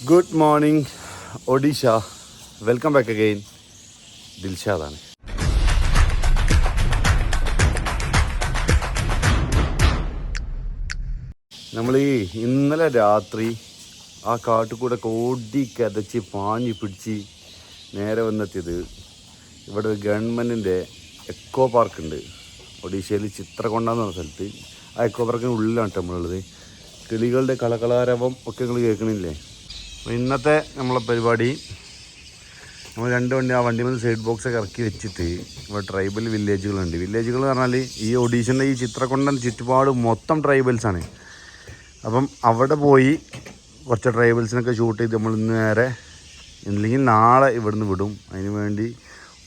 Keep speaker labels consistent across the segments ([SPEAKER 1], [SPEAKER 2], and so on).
[SPEAKER 1] Good morning Odisha. Welcome back again. ദിൽഷാദാണ്. നമ്മൾ ഇന്നലെ രാത്രി ആ കാട്ടുകൂടെ കോടി കതച്ച് പാഞ്ഞ് പിടിച്ച് നേരെ വന്നെത്തിയത് ഇവിടെ ഒരു ഗവൺമെൻറ്റിൻ്റെ എക്കോ പാർക്കുണ്ട് ഒഡീഷയിൽ, ചിത്രകൊണ്ട എന്ന് പറഞ്ഞ സ്ഥലത്ത്. ആ എക്കോ പാർക്കിന് ഉള്ളിലാണ് നമ്മളുള്ളത്. കിളികളുടെ കളകളാരവം ഒക്കെ നിങ്ങൾ കേൾക്കണില്ലേ? അപ്പോൾ ഇന്നത്തെ നമ്മളെ പരിപാടി, നമ്മൾ രണ്ട് വണ്ടി, ആ വണ്ടി മുതൽ സൈഡ് ബോക്സൊക്കെ ഇറക്കി വെച്ചിട്ട് ഇവിടെ ട്രൈബൽ വില്ലേജുകളുണ്ട്. വില്ലേജുകൾ എന്ന് പറഞ്ഞാൽ ഈ ഒഡീഷൻ്റെ ഈ ചിത്രകൊണ്ടൻ ചുറ്റുപാട് മൊത്തം ട്രൈബൽസാണ്. അപ്പം അവിടെ പോയി കുറച്ച് ട്രൈബൽസിനൊക്കെ ഷൂട്ട് ചെയ്ത് നമ്മൾ ഇന്ന് നേരെ, ഇല്ലെങ്കിൽ നാളെ ഇവിടുന്ന് വിടും. അതിന് വേണ്ടി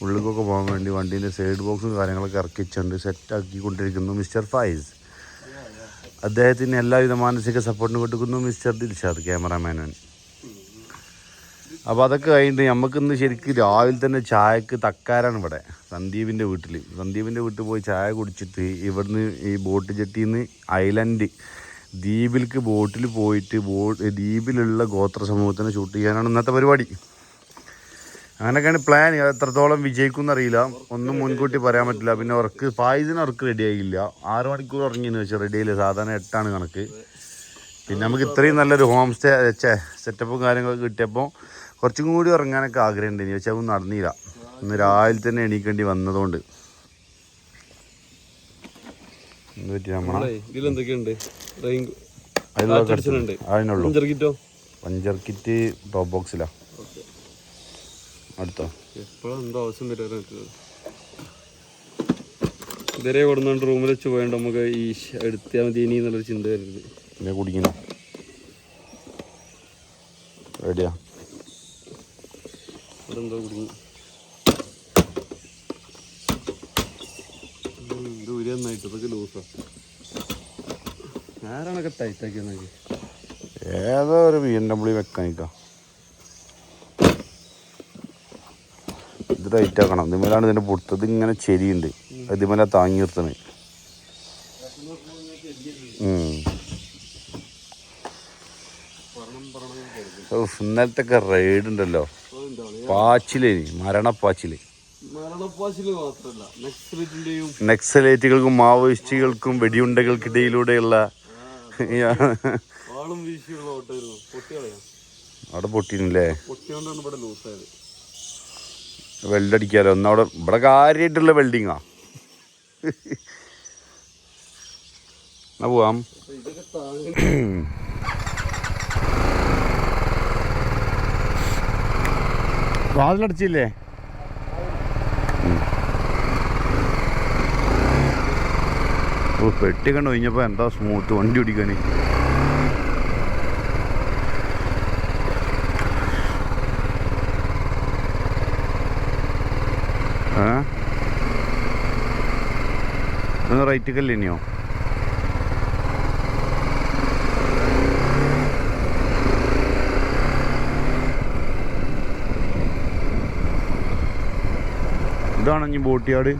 [SPEAKER 1] ഉള്ളിലേക്കൊക്കെ പോകാൻ വേണ്ടി വണ്ടീൻ്റെ സൈഡ് ബോക്സും കാര്യങ്ങളൊക്കെ ഇറക്കിച്ചുണ്ട്, സെറ്റാക്കിക്കൊണ്ടിരിക്കുന്നു മിസ്റ്റർ ഫൈസ്. അദ്ദേഹത്തിന് എല്ലാവിധ മാനസിക സപ്പോർട്ടിന് കൊടുക്കുന്നു മിസ്റ്റർ ദിൽഷാദ്, ക്യാമറാമാനാണ്. അപ്പോൾ അതൊക്കെ കഴിഞ്ഞിട്ട് നമുക്കിന്ന് ശരിക്കും രാവിലെ തന്നെ ചായക്ക് തക്കാരാണ് ഇവിടെ സന്ദീപിൻ്റെ വീട്ടിൽ. സന്ദീപിൻ്റെ വീട്ടിൽ പോയി ചായ കുടിച്ചിട്ട് ഇവിടുന്ന് ഈ ബോട്ട് ജെട്ടിയിൽ നിന്ന് ഐലൻഡ് ദ്വീപിലേക്ക് ബോട്ടിൽ പോയിട്ട് ദ്വീപിലുള്ള ഗോത്ര സമൂഹത്തിനെ ഷൂട്ട് ചെയ്യാനാണ് ഇന്നത്തെ പരിപാടി. അങ്ങനെയൊക്കെയാണ് പ്ലാൻ. എത്രത്തോളം വിജയിക്കും എന്നറിയില്ല, ഒന്നും മുൻകൂട്ടി പറയാൻ പറ്റില്ല. പിന്നെ ഫായിസിന് ഉറക്ക് റെഡി ആയില്ല. 6 മണിക്കൂർ ഉറങ്ങിയെന്ന് വെച്ചാൽ റെഡി ആയില്ല. സാധാരണ 8 കണക്ക്. പിന്നെ നമുക്ക് ഇത്രയും നല്ലൊരു ഹോം സ്റ്റേ സെറ്റപ്പും കാര്യങ്ങളൊക്കെ കിട്ടിയപ്പോൾ കുറച്ചും കൂടി ഉറങ്ങാനൊക്കെ ആഗ്രഹമുണ്ട്. ഇനി വെച്ചാൽ ഒന്നും നടന്നില്ല. ഇന്ന് രാവിലെ തന്നെ എണീക്കേണ്ടി വന്നതുകൊണ്ട്. അതിനുള്ളൂ പഞ്ചർ കിറ്റ് ടോപ്പ് ബോക്സിലാ. അടുത്തോ
[SPEAKER 2] എപ്പോഴെന്തോ ആവശ്യം വരാൻ ഇതുവരെ കൊടുത്തോണ്ട് റൂമിൽ വെച്ച് പോയണ്ട് നമുക്ക് ഈ എടുത്താൽ മതി ഇനി എന്നുള്ളൊരു ചിന്ത വരുന്നത്.
[SPEAKER 1] പിന്നെ കുടിക്കണോ? റെഡിയാ?
[SPEAKER 2] ഇവിടെ എന്തോ കുടുങ്ങി. ദൂരെന്നായിട്ട് അതൊക്കെ ലൂസാ. ആരാണൊക്കെ ടൈറ്റാക്കിയെന്നൊക്കെ?
[SPEAKER 1] ഏതോ ഒരു BMW മെക്കാനിക്കാ. ഇത് ടൈറ്റ് ആക്കണം. ഇതിമേലാണ് ഇതിൻ്റെ പൊട്ടത്. ഇങ്ങനെ ചെരിയുണ്ട്, ഇതിമേല താങ്ങി നിർത്തണേ. ഇന്നലത്തെ ഒക്കെ റൈഡ് ഉണ്ടല്ലോ, പാച്ചിലേനി, മരണപ്പാച്ചില്. നക്സലേറ്റുകൾക്കും മാവോയിസ്റ്റുകൾക്കും വെടിയുണ്ടകൾക്കിടയിലൂടെയുള്ള അവിടെ പൊട്ടിയില്ലേ? വെൽഡടിക്കാലോ ഒന്നവിടെ. ഇവിടെ കാര്യമായിട്ടുള്ള വെൽഡിങ്ങാ. എന്നാ പോവാം. വാതിലടച്ചില്ലേ? പെട്ടി കണ്ട് ഒഴിഞ്ഞപ്പോൾ എന്താ സ്മൂത്ത് വണ്ടി ഓടിക്കാൻ. ഒന്ന് റൈറ്റിക്കല്ലേ ഇനിയോ? ഇതാണ് ഇനി ബോട്ടിയാട്.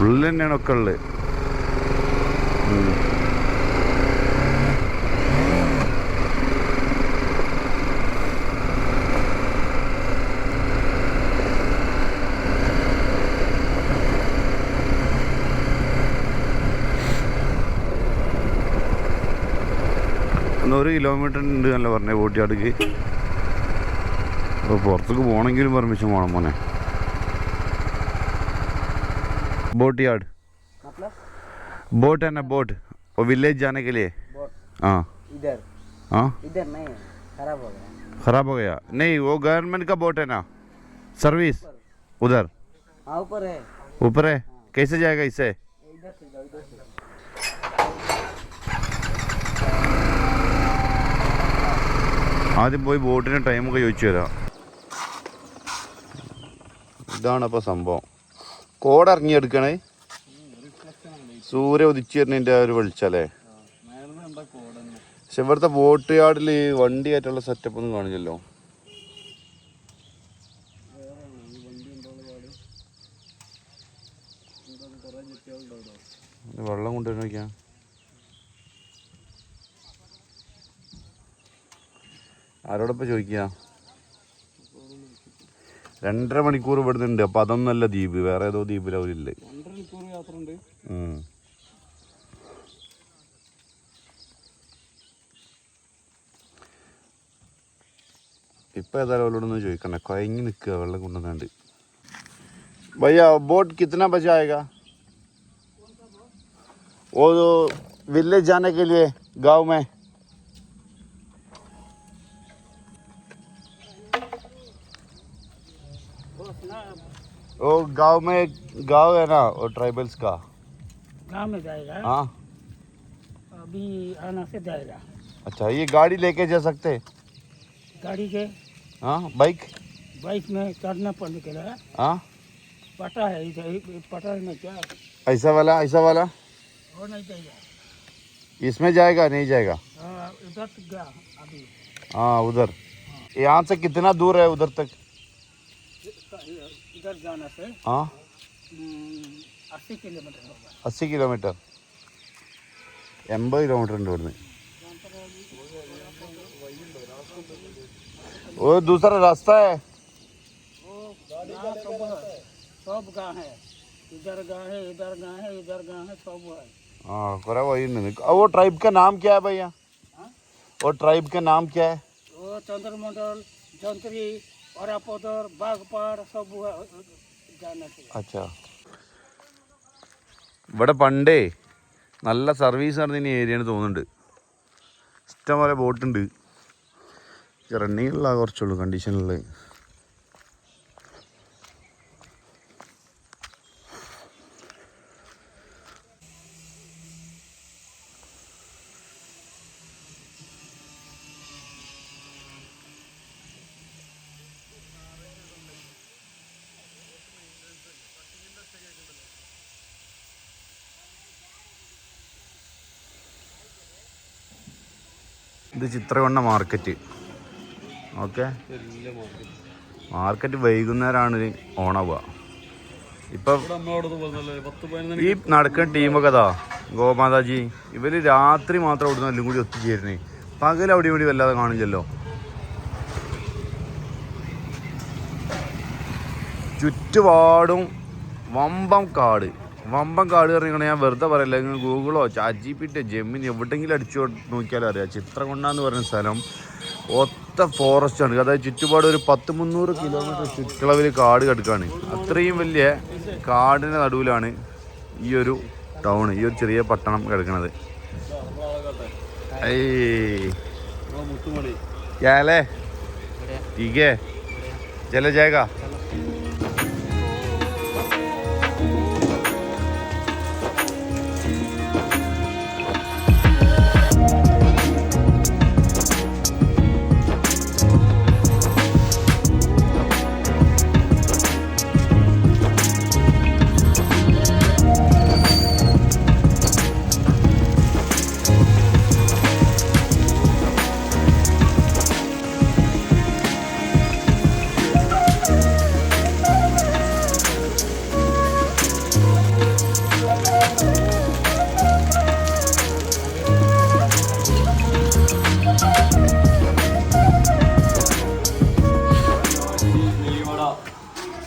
[SPEAKER 1] ഉള്ളിൽ തന്നെയാണ് ഒക്കെ ഉള്ളത്. $1 കിലോമീറ്റർ ഉണ്ട് എന്നല്ല പറഞ്ഞേ ബോട്ടിയാടിക്ക്. അപ്പോൾ പുറത്തേക്ക് പോകണമെങ്കിലും പെർമിഷൻ വേണം മോനെ. बोटियाड बोट है ना, बोट वो विलेज जाने के लिए। हाँ
[SPEAKER 3] इधर
[SPEAKER 1] हाँ
[SPEAKER 3] इधर नहीं है,
[SPEAKER 1] खराब हो गया। नहीं वो गवर्नमेंट का बोट है ना, सर्विस उधर।
[SPEAKER 3] हाँ ऊपर है।
[SPEAKER 1] ऊपर है? कैसे जाएगा इससे?
[SPEAKER 3] इधर से जाओ, इधर से।
[SPEAKER 1] ആദ്യം പോയി ബോട്ടിന് ടൈമൊക്കെ ചോദിച്ചു തരാം. ഇതാണ് അപ്പോൾ സംഭവം. കോട ഇറങ്ങിയെടുക്കണേ, സൂര്യ ഉദിച്ചു വരുന്നതിൻ്റെ ആ ഒരു വെളിച്ചല്ലേ. പക്ഷെ ഇവിടുത്തെ ബോട്ട് യാർഡിൽ വണ്ടി ആയിട്ടുള്ള സെറ്റപ്പ് ഒന്നും കാണില്ലല്ലോ. വെള്ളം കൊണ്ടുവരാൻ നോക്കിയാ ആരോടൊപ്പം ചോദിക്കുക? 2.5 മണിക്കൂർ ഇവിടുന്ന് ഉണ്ട്. അപ്പം അതൊന്നല്ല ദ്വീപ്, വേറെ ഏതോ ദ്വീപിലവരില്ലേ.
[SPEAKER 2] 2.5 മണിക്കൂർ യാത്ര ഉണ്ട്.
[SPEAKER 1] ഇപ്പം ഏതായാലും അവരോടൊന്നും ചോദിക്കണേ, കുഴങ്ങി നിൽക്കുക വെള്ളം കൊണ്ടുവന്നാണ്ട്. भैया बोट कितना बजा आएगा? वो विलेज जाने के लिए गांव में. वो गांव में गांव है ना वो ट्राइबल्स का.
[SPEAKER 3] गाँव में जाएगा,
[SPEAKER 1] हाँ
[SPEAKER 3] अभी आना से जाएगा।
[SPEAKER 1] अच्छा, ये गाड़ी लेके जा सकते?
[SPEAKER 3] गाड़ी के
[SPEAKER 1] हाँ बाइक.
[SPEAKER 3] बाइक में चढ़ना पड़ने के लिए
[SPEAKER 1] हाँ
[SPEAKER 3] पटा है इधर, पटा में क्या
[SPEAKER 1] ऐसा वाला
[SPEAKER 3] वो नहीं जाएगा।
[SPEAKER 1] इसमें जाएगा नहीं जाएगा?
[SPEAKER 3] इधर तक गया अभी।
[SPEAKER 1] हाँ उधर. यहाँ से कितना दूर है उधर तक?
[SPEAKER 3] इधर जाना से
[SPEAKER 1] हाँ
[SPEAKER 3] 80 किलोमीटर होगा.
[SPEAKER 1] 80 किलोमीटर. 80 किलोमीटर ഉണ്ട് ഇവിടുന്ന്. वो दूसरा रास्ता है.
[SPEAKER 3] सब गाँव है, इधर गाँव है, इधर गाँव है, इधर गाँव है, सब है.
[SPEAKER 1] हाँ कोरा वही नहीं. वो ट्राइब का नाम क्या है भैया? वो ट्राइब का नाम क्या है?
[SPEAKER 3] वो चंद्रमंडल, जंत्री, औरापोदर, बागपाड़ सब है जाना से.
[SPEAKER 1] अच्छा. ഇവിടെ പണ്ടേ നല്ല സർവീസ് നടന്ന ഏരിയയാണ് തോന്നുന്നുണ്ട്. ഇഷ്ടംപോലെ ബോട്ടുണ്ട്. റണ്ണിങ്ങുള്ള കുറച്ചുള്ളൂ കണ്ടീഷനുള്ളത്. ഇത് ചിത്രകൊണ്ട മാർക്കറ്റ്. ഓക്കെ,
[SPEAKER 2] വലിയ മാർക്കറ്റ്.
[SPEAKER 1] മാർക്കറ്റ് വൈകുന്നേരമാണ് ഓണാവുക. ഇപ്പം
[SPEAKER 2] നമ്മളവിടെ പറഞ്ഞല്ലേ 10-15
[SPEAKER 1] ഈ നടക്കുന്ന ടീമൊക്കെ അതാ ഗോമാതാജി, ഇവർ രാത്രി മാത്രം അവിടുന്ന് എല്ലാം കൂടി ഒത്തുചേരുന്നേ. പകൽ അവിടെ ഇവിടെ വല്ലാതെ കാണില്ലല്ലോ. ചുറ്റുപാടും വമ്പം കാട് പറഞ്ഞാൽ ഞാൻ വെറുതെ പറയില്ല. നിങ്ങൾ ഗൂഗിളോ ChatGPT ജെമിനി എവിടെയെങ്കിലും അടിച്ചു നോക്കിയാലും അറിയാം. ചിത്രകൊണ്ടാന്ന് പറഞ്ഞ സ്ഥലം ഒത്ത ഫോറസ്റ്റാണ്. അതായത് ചുറ്റുപാട് ഒരു 100-300 കിലോമീറ്റർ ചുറ്റളവിൽ കാട് കിടക്കുകയാണ്. അത്രയും വലിയ കാടിൻ്റെ നടുവിലാണ് ഈ ഒരു ടൗൺ, ഈ ഒരു ചെറിയ പട്ടണം കിടക്കുന്നത്. ഏലേ ടീക്കേ ചല ജായക.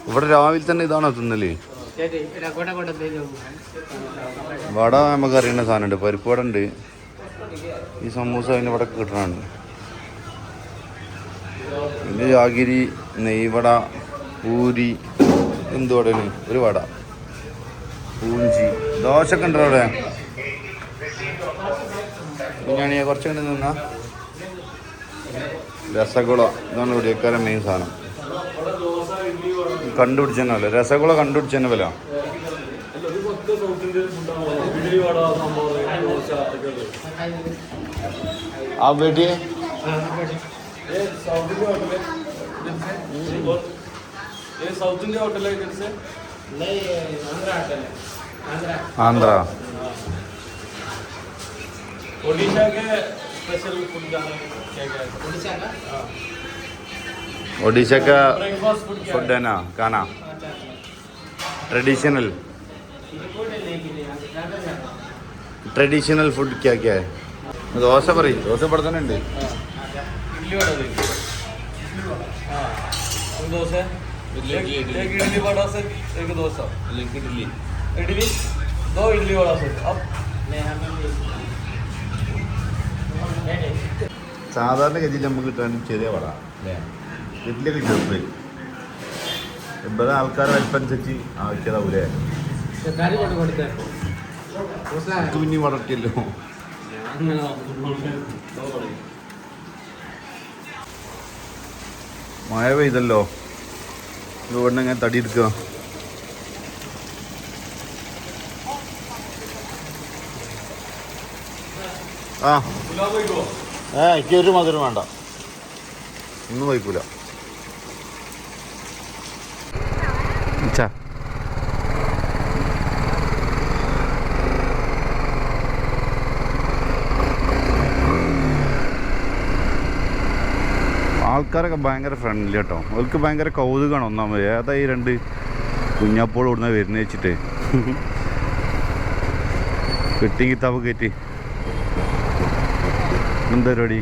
[SPEAKER 1] ഇവിടെ രാവിലെ തന്നെ ഇതാണോ തിന്നല്? വട നമുക്ക് അറിയുന്ന സാധനമുണ്ട്, പരിപ്പ് വട ഉണ്ട്. ഈ സമൂസ അതിന് ഇവിടെ കിട്ടണുണ്ട്. പിന്നെ ജാഗിരി, നെയ്വട, പൂരി, എന്ത് വടയാണ്? ഒരു വട, പൂഞ്ചി, ദോശയൊക്കെ ഉണ്ടോ അവിടെ? ബിരിയാണി കുറച്ചുകൊണ്ട് നിന്നാ രസഗുള, ഇതാണ് ഇവിടെക്കാരൻ മെയിൻ സാധനം. കണ്ടുപിടിച്ചല്ലേ രസഗുള, കണ്ടുപിടിച്ചന്നെ വില. ആ ബേട്ടിയെ ആന്ധ്ര.
[SPEAKER 2] ओडिशा के स्पेशल फूड क्या है? ओडिशा का
[SPEAKER 1] ओडिशा का
[SPEAKER 2] ब्रेकफास्ट फूड क्या
[SPEAKER 1] फूड है ना, खाना ट्रेडिशनल फूड क्या क्या है? ദോശ പറയും, ദോശ ഇവിടെ തന്നെ ഉണ്ട്.
[SPEAKER 2] इडली वड़ा देखिए। हाँ एक डोसा, एक इडली वड़ा से एक डोसा, इडली इडली 2 इडली वड़ा से। अब
[SPEAKER 1] സാധാരണ ഗതിയിൽ നമുക്ക് കിട്ടാൻ ചെറിയ വട അല്ലേ, ഇഡ്ഡലിയൊക്കെ ചെറുത്. ഇവിടെ ആൾക്കാരുടെ വലിപ്പനുസരിച്ച് ആവശ്യതാവൂലേ. പിന്നെ വളർത്തിയല്ലോ മഴ പെയ്തല്ലോ, ഇവിടെ ഇങ്ങനെ തടി എടുക്കുക. ആ എനിക്ക് ഒരു മധുരം വേണ്ട, ഒന്നും വയ്ക്കൂല. ആൾക്കാരൊക്കെ ഭയങ്കര ഫ്രണ്ട്ലി കേട്ടോ. അവർക്ക് ഭയങ്കര കൗതുകമാണ് ഒന്നാമത്. ഏതാ ഈ 2 കുഞ്ഞാപ്പോൾ ഇവിടുന്ന് വരുന്ന വെച്ചിട്ട് കിട്ടി കിത്താപ്പ് കയറ്റി എന്താ പരിപാടി.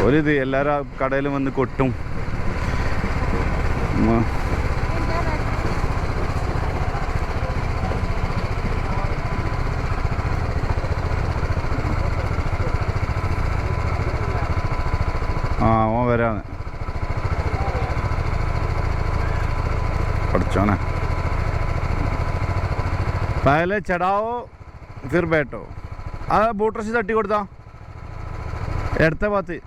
[SPEAKER 1] ഒരിത് എല്ലാവരും കടയിലും വന്ന് കൊട്ടും. ആ ഓ വരാന്ന് പഠിച്ചോനെ. പഹലെ ചടാവോ ഫിർ ബേട്ടോ. ആ ബൂട്ട് റഷി തട്ടി കൊടുത്താ ഇടത്തെ ഭാഗത്ത്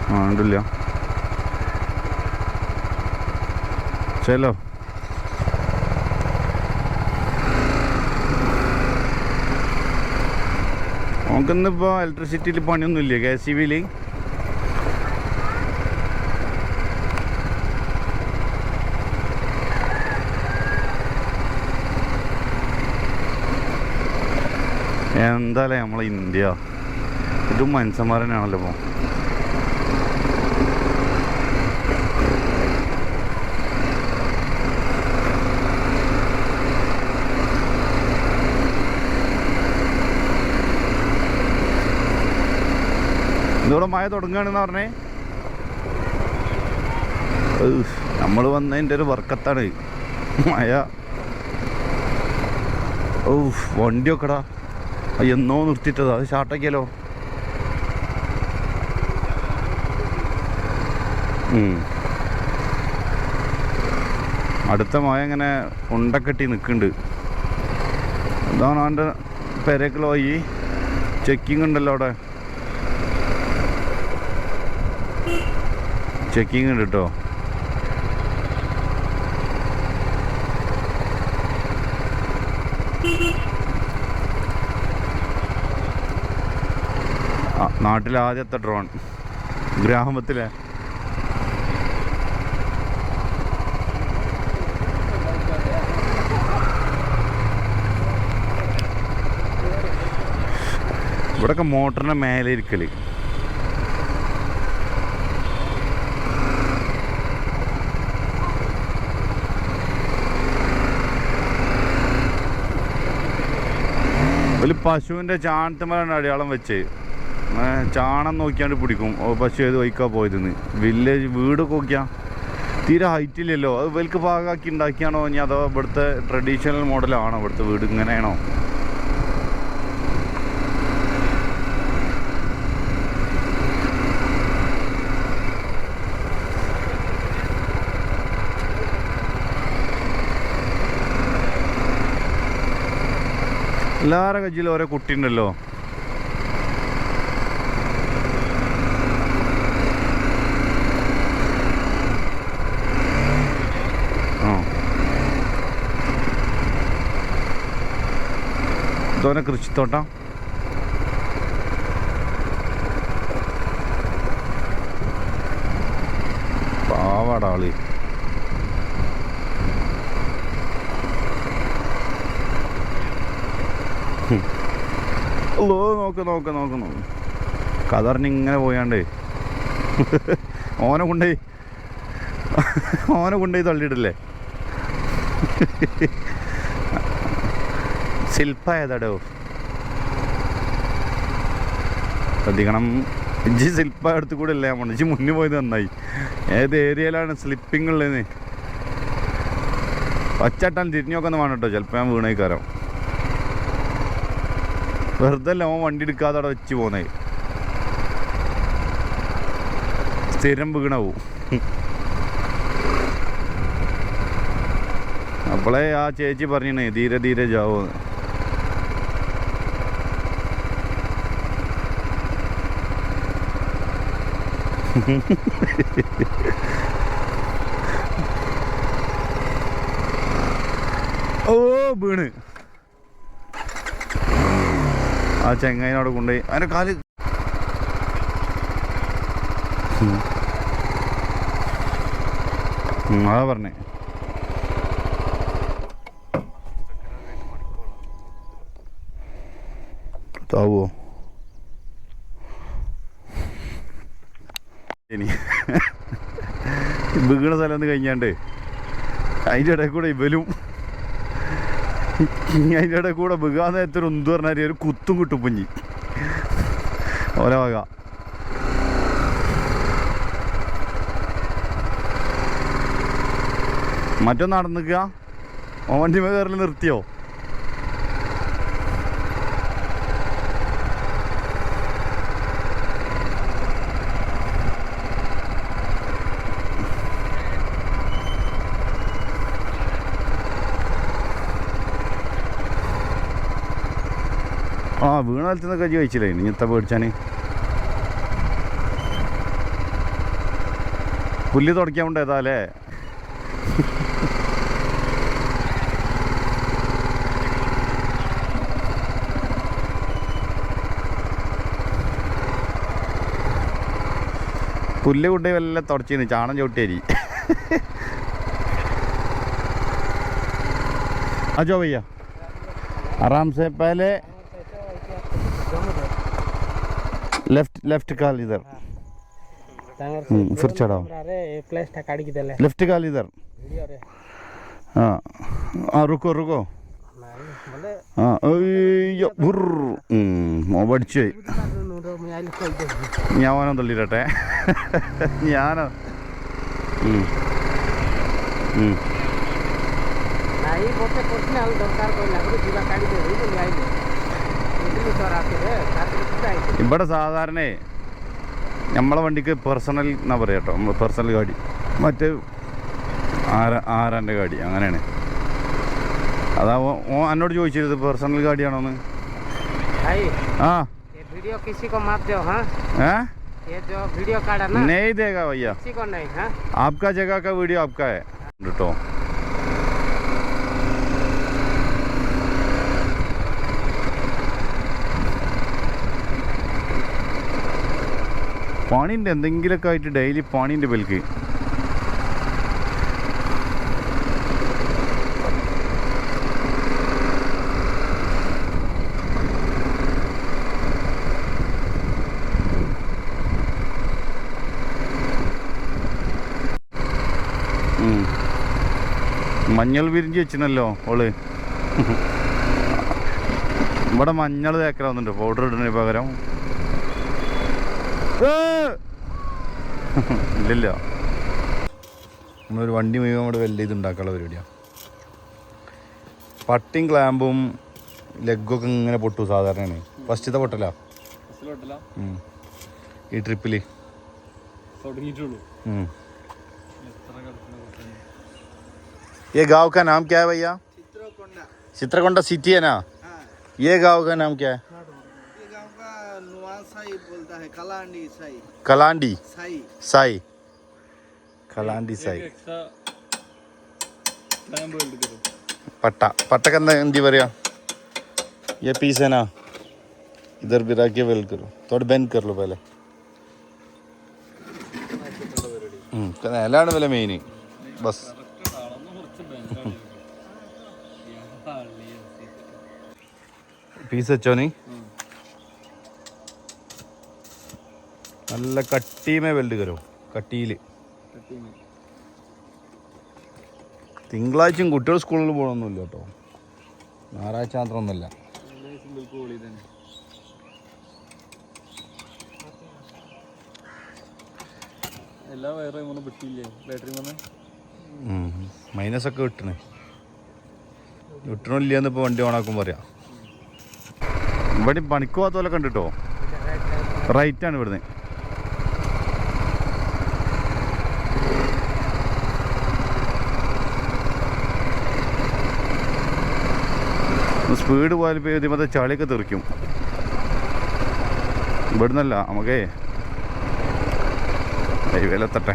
[SPEAKER 1] ആ ഉണ്ടല്ലോ. ചലോ നമുക്കിന്നിപ്പോൾ ഇലക്ട്രിസിറ്റിയിൽ പണിയൊന്നുമില്ല, KCBയിൽ. എന്തായാലും നമ്മളെ ഇന്ത്യ ഇതും മനുഷ്യന്മാർ തന്നെയാണല്ലോ ഇപ്പോൾ. ഇതോടെ മഴ തുടങ്ങുകയാണെന്ന് പറഞ്ഞേ. നമ്മൾ വന്നതിൻ്റെ ഒരു വർക്കത്താണ് മഴ. വണ്ടി വെക്കടാ, എന്നോ നിർത്തിയിട്ടതാ, അത് ഷാർട്ടാക്കിയാലോ. അടുത്ത മഴ ഇങ്ങനെ ഉണ്ടക്കെട്ടി നിൽക്കുന്നുണ്ട്. അതാണ് അവൻ്റെ പെരക്കുള്ള വഴി. ചെക്കിങ് ഉണ്ടല്ലോ അവിടെ, ചെക്കിങ് ഉണ്ട് കേട്ടോ. നാട്ടിലെ ആദ്യത്തെ ഡ്രോൺ ഗ്രാമത്തിലെ. ഇവിടെയൊക്കെ മോട്ടറിൻ്റെ മേലെ ഇരിക്കല്. ഒരു പശുവിൻ്റെ ചാണത്തുമ്മലാണ് അടയാളം വെച്ച്. ചാണം നോക്കിയാണ്ട് പിടിക്കും പശു ഏത് വൈക്കാ പോയതെന്ന്. വില്ലേജ് വീടൊക്കെ നോക്കിയാൽ തീരെ ഹൈറ്റില്ലല്ലോ. അത് ഇവർക്ക് ഭാഗമാക്കി ഉണ്ടാക്കിയാണോ ഇനി അതോ ഇവിടുത്തെ ട്രഡീഷണൽ മോഡലാണോ ഇവിടുത്തെ വീട്, ഇങ്ങനെയാണോ? എല്ലാവരുടെ കയ്യിലും ഓരോ കുട്ടി ഉണ്ടല്ലോ. ഇതോനെ കൃഷിത്തോട്ടം. പാവാടാളി. അല്ലോ നോക്ക് കതറിനിങ്ങനെ പോയാണ്ട് ഓനെ കൊണ്ടുപോയി തള്ളിയിട്ടില്ലേ. ശില്പ ഏതാടോ ശ്രദ്ധിക്കണം. ഇഞ്ചി സ്ലിപ്പ് അടുത്ത് കൂടെ അല്ലേ നമ്മൾ ഇഞ്ചി മുന്നിൽ പോയത് നന്നായി. ഏത് ഏരിയയിലാണ് സ്ലിപ്പിംഗ് ഉള്ളത് ഒച്ചട്ടാൻ തിരിഞ്ഞൊക്കെ ഒന്ന് വേണം കേട്ടോ. ചിലപ്പോൾ ഞാൻ വീണേക്കാരോ. വെറുതെ അല്ല ഓൻ വണ്ടി എടുക്കാതെ അവിടെ വെച്ച് പോകുന്നത്. സ്ഥിരം വീണാവും. അപ്പോളേ ആ ചേച്ചി പറഞ്ഞേ ധീരെ ധീരെ ജാവോന്ന്. ഓ വീണ് ആ ചെങ്ങായിനോട് കൊണ്ടുപോയി അതിൻ്റെ കാല് അതാ പറഞ്ഞേ. താവോ ഇനി വീണ സ്ഥലം ഒന്ന് കഴിഞ്ഞാണ്ട് അതിൻ്റെ ഇടയിൽ കൂടെ ഇവലും അതിൻ്റെ ഇടയിൽ കൂടെ വീകാൻ നേരത്തൊരു എന്ത് പറഞ്ഞാൽ ഒരു കുത്തും കിട്ടും കുഞ്ഞി ഓരോ വക. മറ്റൊന്ന് നടന്നിക്കുക വണ്ടി കയറിൽ നിർത്തിയോ? ആ വീണ കാലത്തുനിന്നൊക്കെ ചോദിച്ചില്ലേ ഇനിത്തെ പേടിച്ചാൻ. പുല്ല് തുടയ്ക്കാൻ കൊണ്ടേതാല്ലേ. പുല്ല് കൊണ്ടുപോയി വല്ല തുടച്ചിന്ന് ചാണം ചവിട്ടേരി. അജോ भैया आराम से पहले लेफ्ट काल इधर फिर चढ़ाओ लेफ्ट काल इधर. हाँ हाँ रुको हाँ പഠിച്ചു ഞാനോ തള്ളിരട്ടെ ഞാനോ ഇവിടെ സാധാരണ നമ്മളെ വണ്ടിക്ക് പേഴ്സണൽ എന്നാ പറയാ കേട്ടോ. നമ്മൾ പേഴ്സണൽ ഗാഡി മറ്റേ ആരാൻ്റെ ഗാഡി അങ്ങനെയാണ്. അതാ ഓ എന്നോട് ചോദിച്ചിരുന്നത് പേഴ്സണൽ ഗാഡിയാണോന്ന്. हाँ
[SPEAKER 3] वीडियो किसी को मत दो. हाँ ये जो वीडियो काढ़ा ना
[SPEAKER 1] नहीं देगा भैया
[SPEAKER 3] किसी को नहीं. हाँ
[SPEAKER 1] आपका जगह का वीडियो आपका है तो പാണിൻ്റെ എന്തെങ്കിലുമൊക്കെ ആയിട്ട് ഡെയിലി പാണിൻ്റെ ബൽക്ക്. മഞ്ഞൾ വിരിഞ്ഞ് വെച്ചിനല്ലോ ഓള്. ഇവിടെ മഞ്ഞൾ തേക്കലാവുന്നുണ്ട് പൗഡർ ഇടുന്നതിന് പകരം. ഇല്ലല്ല നമ്മളൊരു വണ്ടി മുഴുവൻ ഇവിടെ വലിയ ഇതുണ്ടാക്കാനുള്ള പരിപാടിയാണ്. പട്ടിയും ക്ലാമ്പും ലെഗൊക്കെ ഇങ്ങനെ പൊട്ടു സാധാരണയാണ്. ഫസ്റ്റത്തെ പൊട്ടല ഈ ട്രിപ്പിൽ. ये गांव का नाम क्या है भैया? चित्रकोंडा सिटी है ना. ये गांव का नाम क्या है?
[SPEAKER 4] ये गांव का नुआसाई बोलता है. कलांडी साई.
[SPEAKER 1] कलांडी
[SPEAKER 4] साई.
[SPEAKER 1] साई कलांडी साई. पट्टा पट्टा का हिंदी പറയാ. ये पीस है ना इधर भी रख के वेल्ड करो. थोड़ा बेंड कर लो पहले. എല്ലാണ് വില മെയിൻ. ബസ് പീസ് വെച്ചോ നീ. നല്ല കട്ടിയുമേ വെൽഡ് കയറും. കട്ടിയിൽ തിങ്കളാഴ്ചയും കുട്ടികൾ സ്കൂളിൽ പോകണമെന്നില്ല കേട്ടോ. ഞായറാഴ്ച മാത്രമൊന്നുമില്ല.
[SPEAKER 2] എല്ലാ വയറും ഒന്നും വിട്ടില്ലേ ബാറ്ററി വന്ന്
[SPEAKER 1] മൈനസൊക്കെ വിട്ടണേ വിട്ടണില്ലെന്ന് ഇപ്പോൾ വണ്ടി ഓണാക്കും പറയാം. ഇവിടെ പണിക്ക് പോകാത്ത പോലെ കണ്ടിട്ടോ റൈറ്റാണ് ഇവിടുന്ന്. സ്പീഡ് പോയാൽ ഇപ്പോൾ ഇതിമത്തെ ചളിയൊക്കെ തെറിക്കും. ഇവിടുന്നല്ല നമുക്കേ ഹൈവേലെത്തട്ടെ.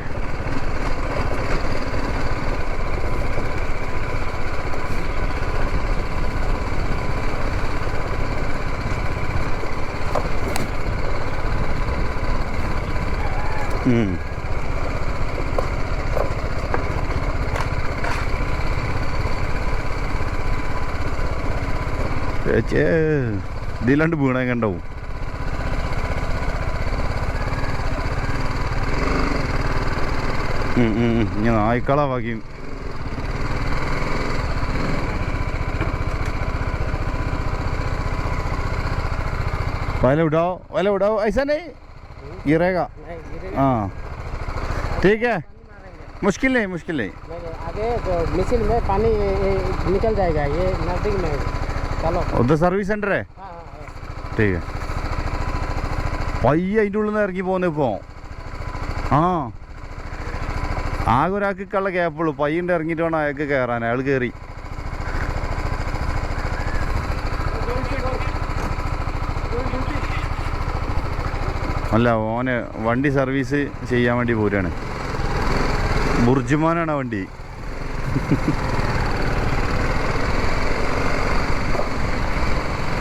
[SPEAKER 1] ചേച്ചേ ഇതിലാണ്ട് വീണേ കണ്ടാവും. ഇങ്ങനെ നായ്ക്കളാ ബാക്കി. वाले उठाओ ऐसा नहीं गिरेगा. हाँ ठीक है. मुश्किल नहीं
[SPEAKER 3] आगे मशीन में पानी निकल जाएगा. ये नजदीक में चलो.
[SPEAKER 1] उधर सर्विस सेंटर है. ठीक है. പയ്യെ അതിൻ്റെ ഉള്ളിൽ നിന്ന് ഇറങ്ങി പോകുന്നത് ഇപ്പോൾ. ആ ആകെ ഒരാൾക്കുള്ള ഗ്യാപ്പുള്ളൂ. പയ്യൻ്റെ ഇറങ്ങിയിട്ട് വേണം അയാൾക്ക് കയറാൻ. അയാൾ കയറി. അല്ല ഓന് വണ്ടി സർവീസ് ചെയ്യാൻ വേണ്ടി പോരാണ്. ബുർജുമാനാണ് ആ വണ്ടി.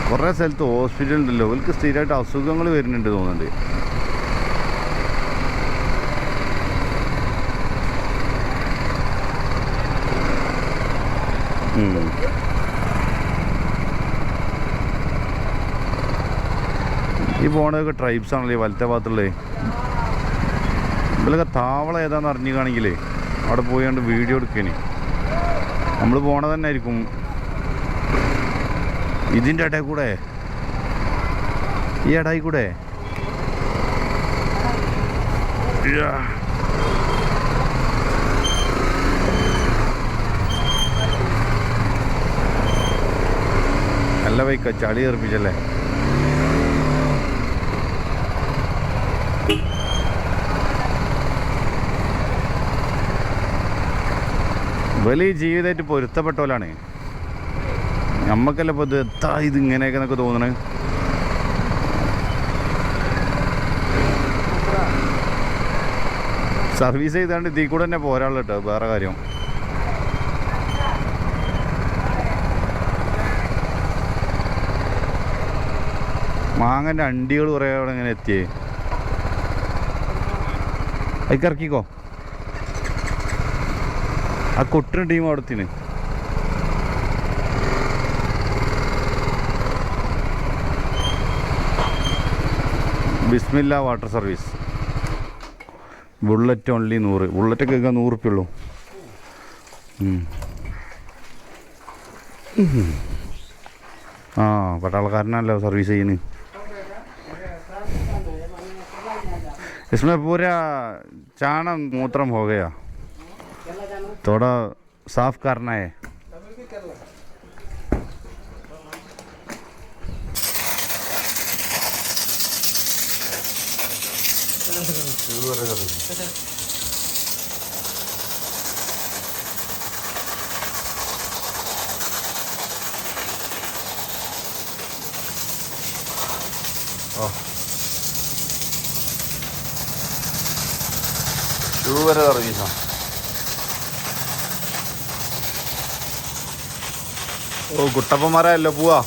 [SPEAKER 1] കുറേ സ്ഥലത്ത് ഹോസ്പിറ്റലുണ്ടല്ലോ. അവർക്ക് സ്ഥിരമായിട്ട് അസുഖങ്ങൾ വരുന്നുണ്ട് തോന്നുന്നുണ്ട്. ഈ പോണതൊക്കെ ട്രൈബ്സ് ആണല്ലേ വലത്തെ ഭാഗത്തുള്ളത്. ഇതിലൊക്കെ താവളം ഏതാണെന്ന് അറിഞ്ഞു കാണെങ്കിലേ അവിടെ പോയാണ്ട് വീഡിയോ എടുക്കേനി. നമ്മൾ പോണത് തന്നെ ആയിരിക്കും. ഇതിൻ്റെ ഇടയിൽ കൂടെ ഈ ഇടയിൽ കൂടെ നല്ല ബൈക്കാ. ചളി തെറിപ്പിച്ചല്ലേ. വലിയ ജീവിതമായിട്ട് പൊരുത്തപ്പെട്ട പോലാണ്. നമ്മക്കല്ല ഇപ്പോൾ ഇത് എത്താ ഇതിങ്ങനെയൊക്കെ എന്നൊക്കെ തോന്നണേ. സർവീസ് ചെയ്താണ്ട് ഇതിൽ കൂടെ തന്നെ പോരാളോ കേട്ടോ. വേറെ കാര്യം മാങ്ങൻ്റെ അണ്ടികൾ കുറേ അവിടെ ഇങ്ങനെ എത്തിയേ. അതിക്ക് ഇറക്കിക്കോ. ആ കൊട്ടിന് ടീം അവിടത്തിന്. ബിസ്മില്ല വാട്ടർ സർവീസ്. Bullet only 100. ബുള്ളറ്റൊക്കെ 100 ഉറുപ്പ്യുള്ളൂ. ആ പട്ടാളക്കാരനല്ലോ സർവീസ് ചെയ്യുന്നത്. इसमें पूरा चाना मूत्रम हो गया. थोड़ा साफ करना है. ഷൂ വരെ സർവീസാ. ഓ കുട്ടപ്പന്മാരല്ലോ പോവാ.